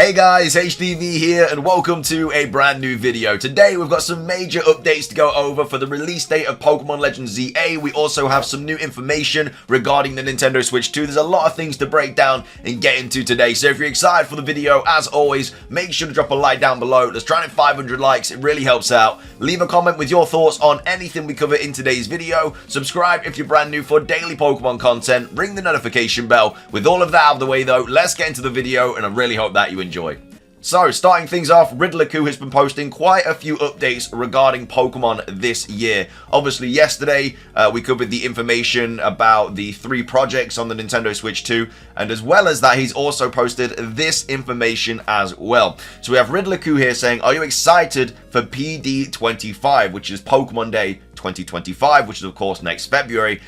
Hey guys, HDvee here and welcome to a brand new video. Today we've got some major updates to go over for the release date of Pokémon Legends ZA. We also have some new information regarding the Nintendo Switch 2. There's a lot of things to break down and get into today. So if you're excited for the video, as always, make sure to drop a like down below. Let's try to hit 500 likes, it really helps out. Leave a comment with your thoughts on anything we cover in today's video. Subscribe if you're brand new for daily Pokemon content. Ring the notification bell. With all of that out of the way though, let's get into the video and I really hope that you enjoy. So, starting things off, Riddler has been posting quite a few updates regarding Pokemon this year. Obviously, yesterday, we covered the information about the 3 projects on the Nintendo Switch 2, and as well as that, he's also posted this information as well. So we have Riddler here saying, are you excited for PD25, which is Pokemon Day 2025, which is of course next February,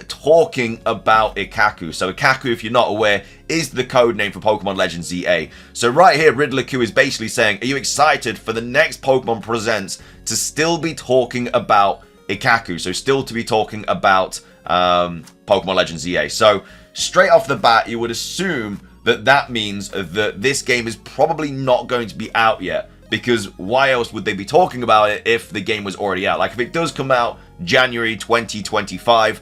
talking about Ikaku. So Ikaku, if you're not aware, is the code name for Pokemon Legends ZA. So right here, Riddler is basically saying, are you excited for the next Pokemon Presents to still be talking about Ikaku? So still to be talking about Pokemon Legends ZA. So straight off the bat, you would assume that that means that this game is probably not going to be out yet. Because why else would they be talking about it if the game was already out? Like, if it does come out January 2025,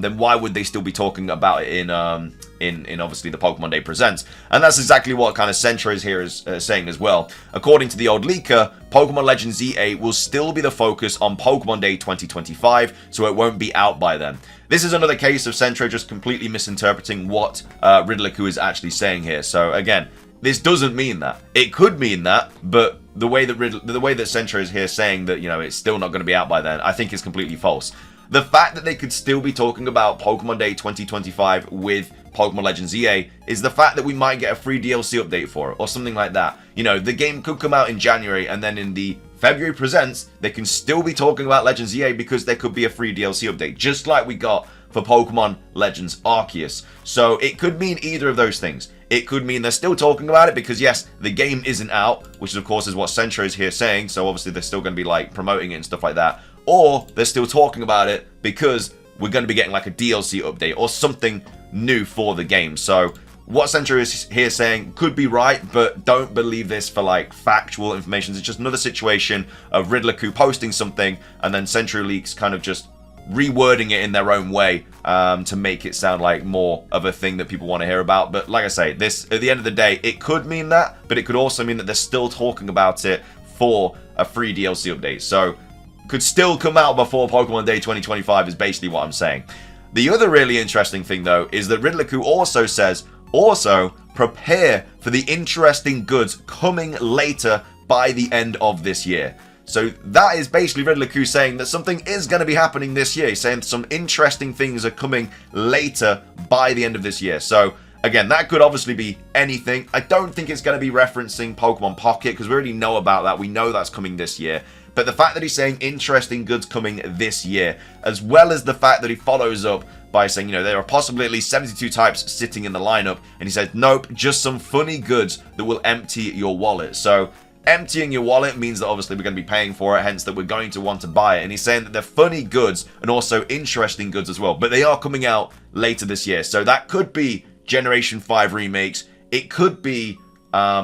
then why would they still be talking about it in obviously the Pokemon Day Presents? And that's exactly what kind of Centro is here is saying as well. According to the old leaker, Pokemon Legends ZA will still be the focus on Pokemon Day 2025, so it won't be out by then. This is another case of Centro just completely misinterpreting what Riddler is actually saying here. So again, this doesn't mean that. It could mean that, but the way that Centro is here saying that, you know, it's still not going to be out by then, I think is completely false. The fact that they could still be talking about Pokemon Day 2025 with Pokemon Legends ZA is the fact that we might get a free DLC update for it or something like that. You know, the game could come out in January and then in the February Presents, they can still be talking about Legends ZA because there could be a free DLC update, just like we got for Pokemon Legends Arceus. So it could mean either of those things. It could mean they're still talking about it because, yes, the game isn't out, which of course is what Centro is here saying, so obviously they're still going to be like promoting it and stuff like that. Or they're still talking about it because we're going to be getting like a DLC update or something new for the game. So what Centro is here saying could be right, but don't believe this for like factual information. It's just another situation of Riddler posting something and then Centro Leaks kind of just rewording it in their own way to make it sound like more of a thing that people want to hear about. But like I say, this at the end of the day, it could mean that, but it could also mean that they're still talking about it for a free DLC update. So could still come out before Pokemon Day 2025 is basically what I'm saying. The other really interesting thing though is that Riddler also says, also prepare for the interesting goods coming later by the end of this year. So that is basically Riddler saying that something is going to be happening this year. He's saying some interesting things are coming later by the end of this year. So again, that could obviously be anything. I don't think it's going to be referencing Pokemon Pocket because we already know about that. We know that's coming this year. But the fact that he's saying interesting goods coming this year, as well as the fact that he follows up by saying, you know, there are possibly at least 72 types sitting in the lineup. And he said, nope, just some funny goods that will empty your wallet. So emptying your wallet means that obviously we're going to be paying for it, hence that we're going to want to buy it. And he's saying that they're funny goods and also interesting goods as well. But they are coming out later this year. So that could be Generation 5 remakes. It could be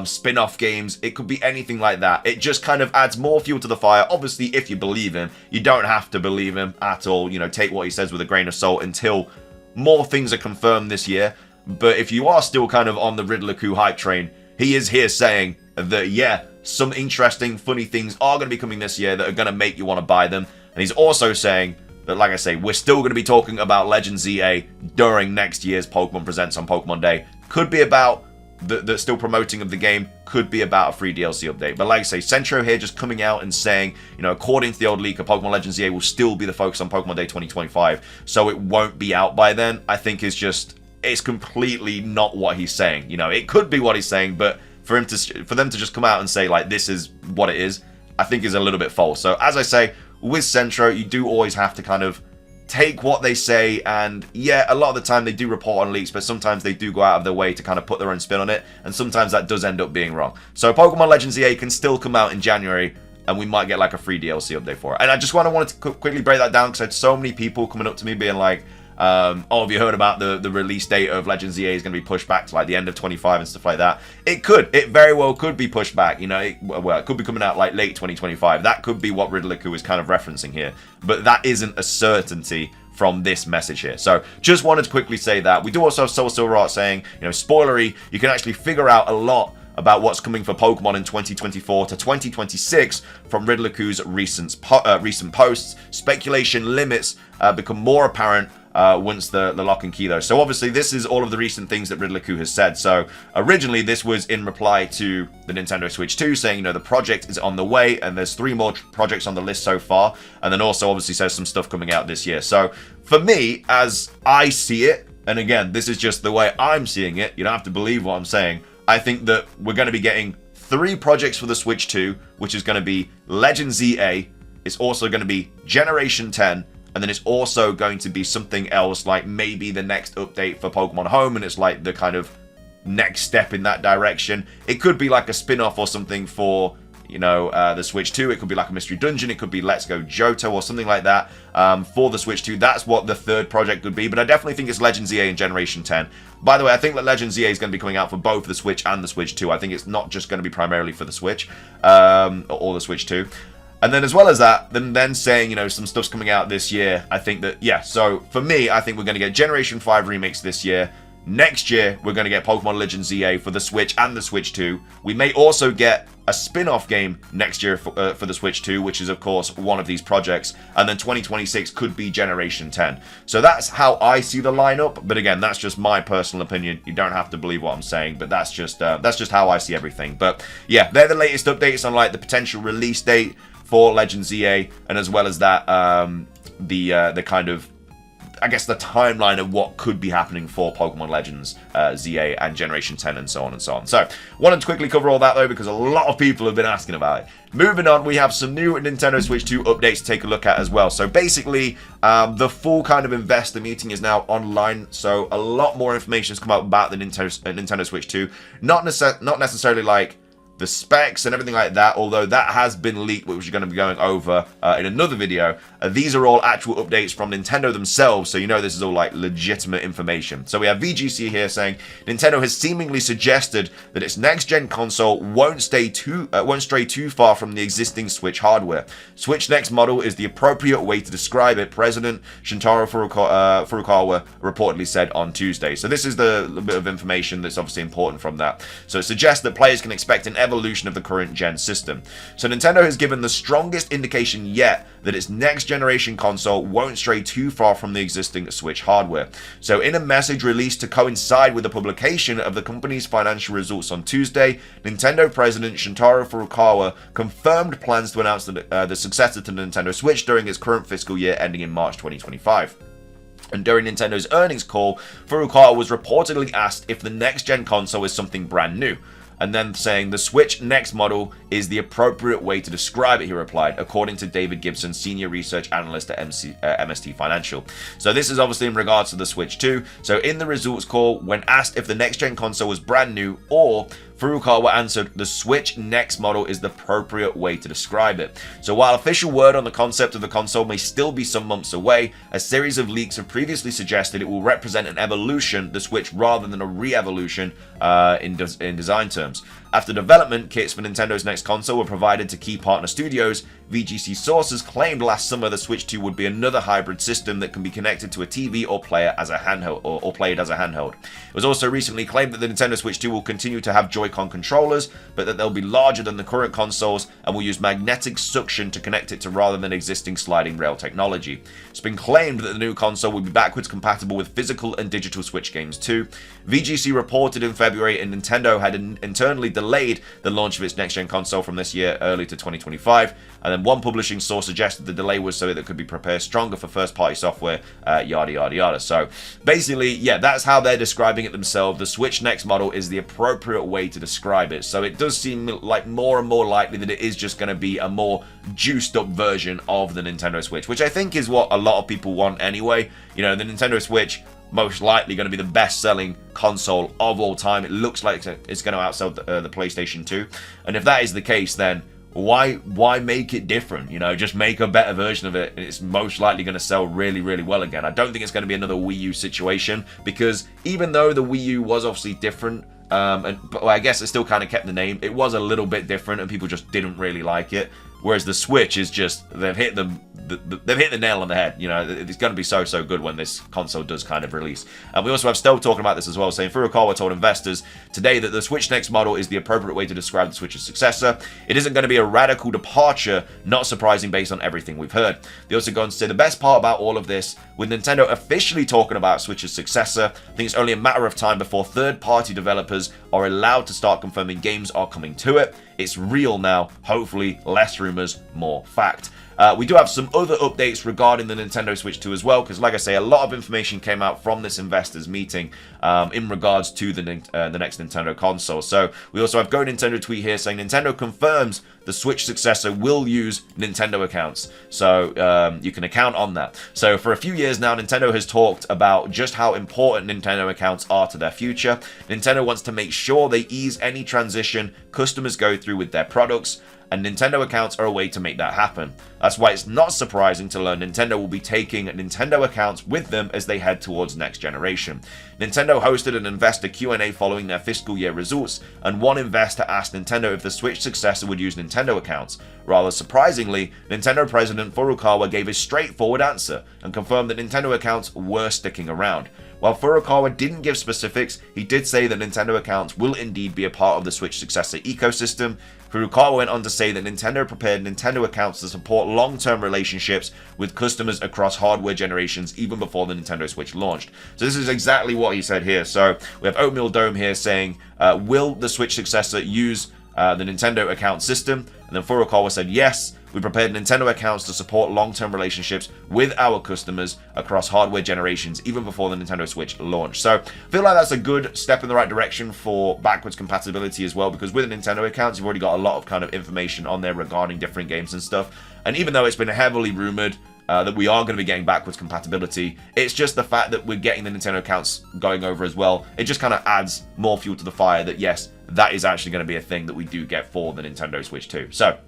spin-off games. It could be anything like that. It just kind of adds more fuel to the fire. Obviously, if you believe him, you don't have to believe him at all. You know, take what he says with a grain of salt until more things are confirmed this year. But if you are still kind of on the Riddler hype train, he is here saying that, yeah, some interesting, funny things are going to be coming this year that are going to make you want to buy them. And he's also saying that, like I say, we're still going to be talking about Legends ZA during next year's Pokemon Presents on Pokemon Day. Could be about the still promoting of the game, could be about a free DLC update. But like I say, Centro here just coming out and saying, you know, according to the old leaker, Pokemon Legends ZA will still be the focus on Pokemon Day 2025, so it won't be out by then, I think is just, it's completely not what he's saying. You know, it could be what he's saying, but for them to just come out and say, like, this is what it is, I think is a little bit false. So as I say, with Centro, you do always have to kind of take what they say, and yeah, a lot of the time they do report on leaks, but sometimes they do go out of their way to kind of put their own spin on it, and sometimes that does end up being wrong. So Pokemon Legends ZA can still come out in January, and we might get like a free DLC update for it. And I just wanted to quickly break that down because I had so many people coming up to me being like, oh, have you heard about the release date of Legends EA is going to be pushed back to like the end of 25 and stuff like that? It very well could be pushed back, you know, it could be coming out like late 2025. That could be what Riddler-ku is kind of referencing here, but that isn't a certainty from this message here. So just wanted to quickly say that. We do also have Soul Silver Art saying, you know, spoilery, you can actually figure out a lot about what's coming for Pokemon in 2024 to 2026 from Riddler-ku's recent posts. Speculation limits become more apparent once the lock and key though. So obviously this is all of the recent things that Riddler-ku has said. So originally this was in reply to the Nintendo Switch 2 saying, you know, the project is on the way and there's 3 more projects on the list so far. And then also obviously says some stuff coming out this year. So for me, as I see it, and again, this is just the way I'm seeing it, you don't have to believe what I'm saying, I think that we're going to be getting 3 projects for the Switch 2, which is going to be Legends EA, it's also going to be Generation 10, and then it's also going to be something else, like maybe the next update for Pokemon Home, and it's like the kind of next step in that direction. It could be like a spin-off or something for, you know, the Switch 2. It could be like a mystery dungeon. It could be Let's Go Johto or something like that for the Switch 2. That's what the 3rd project would be, but I definitely think it's Legends EA and Generation 10. By the way, I think that Legends EA is going to be coming out for both the Switch and the Switch 2. I think it's not just going to be primarily for the Switch or the Switch 2. And then as well as that, then saying, you know, some stuff's coming out this year. I think that, yeah, so for me, I think we're going to get Generation 5 remakes this year. Next year, we're going to get Pokemon Legends EA for the Switch and the Switch 2. We may also get a spin-off game next year for the Switch 2, which is, of course, one of these projects. And then 2026 could be Generation 10. So that's how I see the lineup. But again, that's just my personal opinion. You don't have to believe what I'm saying, but that's just how I see everything. But yeah, they're the latest updates on like the potential release date for Legends EA, and as well as that, the kind of, I guess, the timeline of what could be happening for Pokemon Legends ZA and Generation 10 and so on and so on. So, wanted to quickly cover all that though because a lot of people have been asking about it. Moving on, we have some new Nintendo Switch 2 updates to take a look at as well. So basically, the full kind of investor meeting is now online, so a lot more information has come out about the Nintendo Switch 2. Not necessarily like the specs and everything like that, although that has been leaked, which we're going to be going over in another video. These are all actual updates from Nintendo themselves, so you know this is all like legitimate information. So we have VGC here saying Nintendo has seemingly suggested that its next-gen console won't stray too far from the existing Switch hardware. Switch Next model is the appropriate way to describe it, President Shintaro Furukawa reportedly said on Tuesday. So this is the bit of information that's obviously important from that. So it suggests that players can expect an evolution of the current gen system. So Nintendo has given the strongest indication yet that its next generation console won't stray too far from the existing Switch hardware. So in a message released to coincide with the publication of the company's financial results on Tuesday, Nintendo President Shintaro Furukawa confirmed plans to announce the successor to the Nintendo Switch during its current fiscal year ending in March 2025. And during Nintendo's earnings call, Furukawa was reportedly asked if the next-gen console is something brand new. And then saying the Switch Next model is the appropriate way to describe it, he replied, according to David Gibson, senior research analyst at MST Financial. So this is obviously in regards to the Switch 2. So in the results call, when asked if the next-gen console was brand new or Furukawa answered, the Switch Next model is the appropriate way to describe it. So while official word on the concept of the console may still be some months away, a series of leaks have previously suggested it will represent an evolution, the Switch, rather than a re-evolution in design terms. After development kits for Nintendo's next console were provided to key partner studios, VGC sources claimed last summer the Switch 2 would be another hybrid system that can be connected to a TV or player as a handheld, or played as a handheld. It was also recently claimed that the Nintendo Switch 2 will continue to have Joy-Con controllers, but that they'll be larger than the current consoles and will use magnetic suction to connect it to rather than existing sliding rail technology. It's been claimed that the new console will be backwards compatible with physical and digital Switch games too. VGC reported in February and Nintendo had internally delayed the launch of its next-gen console from this year early to 2025, and then one publishing source suggested the delay was so that it could be prepared stronger for first-party software, yada yada yada. So basically, yeah, that's how they're describing it themselves. The Switch Next model is the appropriate way to describe it. So it does seem like more and more likely that it is just going to be a more juiced-up version of the Nintendo Switch, which I think is what a lot of people want anyway. You know, the Nintendo Switch most likely going to be the best-selling console of all time. It looks like it's going to outsell the PlayStation 2. And if that is the case, then why make it different? You know, just make a better version of it. It's most likely going to sell really, really well again. I don't think it's going to be another Wii U situation, because even though the Wii U was obviously different, but I guess it still kind of kept the name, it was a little bit different and people just didn't really like it. Whereas the Switch is just, they've hit the nail on the head. You know, it's going to be so good when this console does kind of release. And we also have Stowe talking about this as well, saying Furukawa told investors today that the Switch Next model is the appropriate way to describe the Switch's successor. It isn't going to be a radical departure, not surprising based on everything we've heard. They also go on to say the best part about all of this, with Nintendo officially talking about Switch's successor, I think it's only a matter of time before third-party developers are allowed to start confirming games are coming to it. It's real now. Hopefully, less rumors, more fact. We do have some other updates regarding the Nintendo Switch 2 as well, because like I say, a lot of information came out from this investors meeting in regards to the next Nintendo console. So we also have Go Nintendo tweet here saying Nintendo confirms the Switch successor will use Nintendo accounts. So you can account on that. So for a few years now, Nintendo has talked about just how important Nintendo accounts are to their future. Nintendo wants to make sure they ease any transition customers go through with their products, and Nintendo accounts are a way to make that happen. That's why it's not surprising to learn Nintendo will be taking Nintendo accounts with them as they head towards next generation. Nintendo hosted an investor Q&A following their fiscal year results, and one investor asked Nintendo if the Switch successor would use Nintendo accounts. Rather surprisingly, Nintendo president Furukawa gave a straightforward answer and confirmed that Nintendo accounts were sticking around. While Furukawa didn't give specifics, he did say that Nintendo accounts will indeed be a part of the Switch successor ecosystem. Furukawa went on to say that Nintendo prepared Nintendo accounts to support long-term relationships with customers across hardware generations even before the Nintendo Switch launched. So this is exactly what he said here. So we have Oatmeal Dome here saying, will the Switch successor use the Nintendo account system? And then Furukawa said, yes, we prepared Nintendo accounts to support long-term relationships with our customers across hardware generations, even before the Nintendo Switch launch. So I feel like that's a good step in the right direction for backwards compatibility as well, because with Nintendo accounts, you've already got a lot of kind of information on there regarding different games and stuff. And even though it's been heavily rumored that we are going to be getting backwards compatibility, it's just the fact that we're getting the Nintendo accounts going over as well. It just kind of adds more fuel to the fire that, yes, that is actually going to be a thing that we do get for the Nintendo Switch 2. So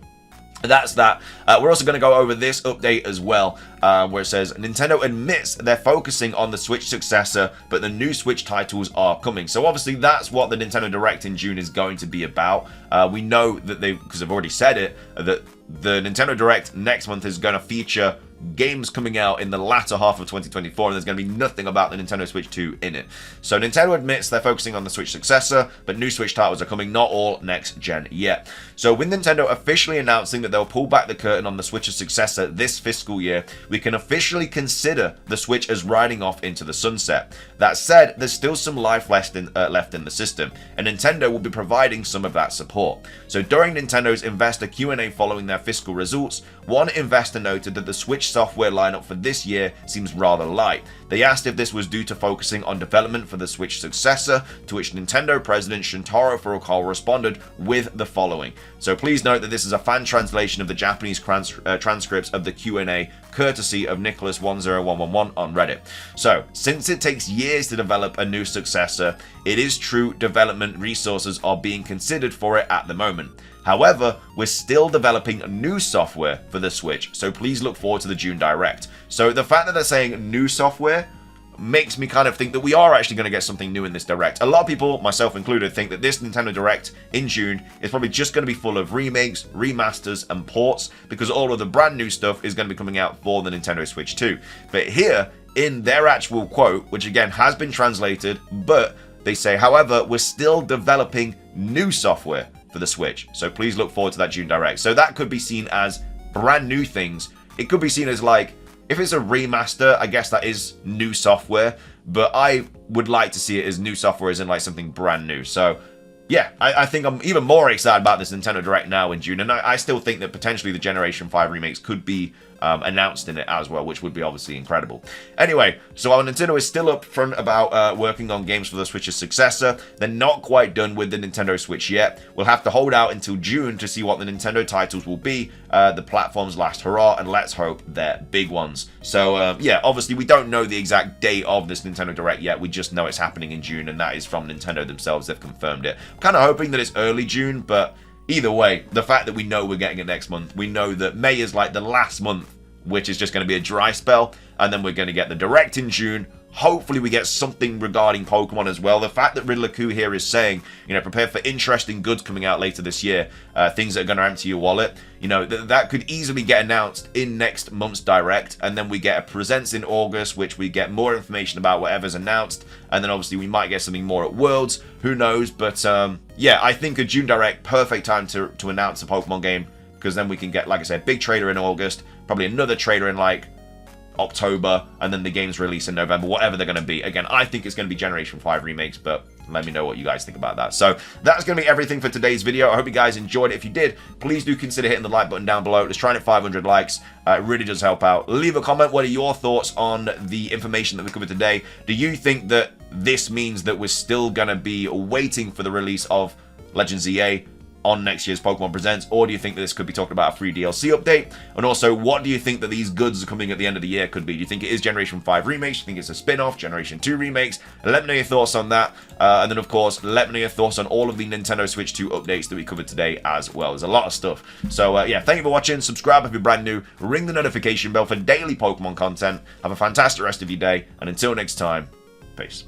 that's that. We're also going to go over this update as well, where it says Nintendo admits they're focusing on the Switch successor, but the new Switch titles are coming. So obviously that's what the Nintendo Direct in June is going to be about. We know that because I've already said it, that the Nintendo Direct next month is going to feature games coming out in the latter half of 2024, and there's going to be nothing about the Nintendo Switch 2 in it. So Nintendo admits they're focusing on the Switch successor, but new Switch titles are coming, not all next gen yet. So with Nintendo officially announcing that they'll pull back the curtain on the Switch's successor this fiscal year, we can officially consider the Switch as riding off into the sunset. That said, there's still some life left in the system, and Nintendo will be providing some of that support. So during Nintendo's investor Q&A following their fiscal results, one investor noted that the Switch software lineup for this year seems rather light. They asked if this was due to focusing on development for the Switch successor, to which Nintendo president Shuntaro Furukawa responded with the following. So please note that this is a fan translation of the Japanese transcripts of the Q&A, courtesy of Nicholas10111 on Reddit. So, since it takes years to develop a new successor, it is true development resources are being considered for it at the moment. However, we're still developing new software for the Switch, so please look forward to the June Direct. So the fact that they're saying new software makes me kind of think that we are actually going to get something new in this Direct. A lot of people, myself included, think that this Nintendo Direct in June is probably just going to be full of remakes, remasters, and ports, because all of the brand new stuff is going to be coming out for the Nintendo Switch 2. But here, in their actual quote, which again has been translated, but they say, however, we're still developing new software for the Switch. So please look forward to that June Direct. So that could be seen as brand new things. It could be seen as like, if it's a remaster, I guess that is new software, but I would like to see it as new software as in like something brand new. So yeah, I think I'm even more excited about this Nintendo Direct now in June, and I still think that potentially the Generation 5 remakes could be announced in it as well, which would be obviously incredible. Anyway, so while Nintendo is still up front about working on games for the Switch's successor, they're not quite done with the Nintendo Switch yet. We'll have to hold out until June to see what the Nintendo titles will be, the platform's last hurrah, and let's hope they're big ones. So yeah, obviously we don't know the exact date of this Nintendo Direct yet, we just know it's happening in June, and that is from Nintendo themselves. They've confirmed it. I'm kind of hoping that it's early June, but either way, the fact that we know we're getting it next month, we know that May is like the last month, which is just going to be a dry spell, and then we're going to get the Direct in June. Hopefully we get something regarding Pokemon as well. The fact that Riddler Coup here is saying, you know, prepare for interesting goods coming out later this year, things that are going to empty your wallet, you know, that could easily get announced in next month's Direct, and then we get a Presents in August, which we get more information about whatever's announced, and then obviously we might get something more at Worlds, who knows, but yeah, I think a June Direct, perfect time to announce a Pokemon game, because then we can get, like I said, big trailer in August, probably another trailer in like October, and then the game's release in November, whatever they're going to be. Again, I think it's going to be Generation 5 remakes, but let me know what you guys think about that. So that's going to be everything for today's video. I hope you guys enjoyed it. If you did, please do consider hitting the like button down below. Let's try and hit 500 likes. It really does help out. Leave a comment. What are your thoughts on the information that we covered today? Do you think that this means that we're still going to be waiting for the release of Legends EA on next year's Pokemon Presents, or do you think that this could be talking about a free DLC update? And also, what do you think that these goods are coming at the end of the year could be? Do you think it is Generation 5 remakes? Do you think it's a spin-off, Generation 2 remakes? Let me know your thoughts on that. And then, of course, let me know your thoughts on all of the Nintendo Switch 2 updates that we covered today as well. There's a lot of stuff. So, yeah, thank you for watching. Subscribe if you're brand new. Ring the notification bell for daily Pokemon content. Have a fantastic rest of your day. And until next time, peace.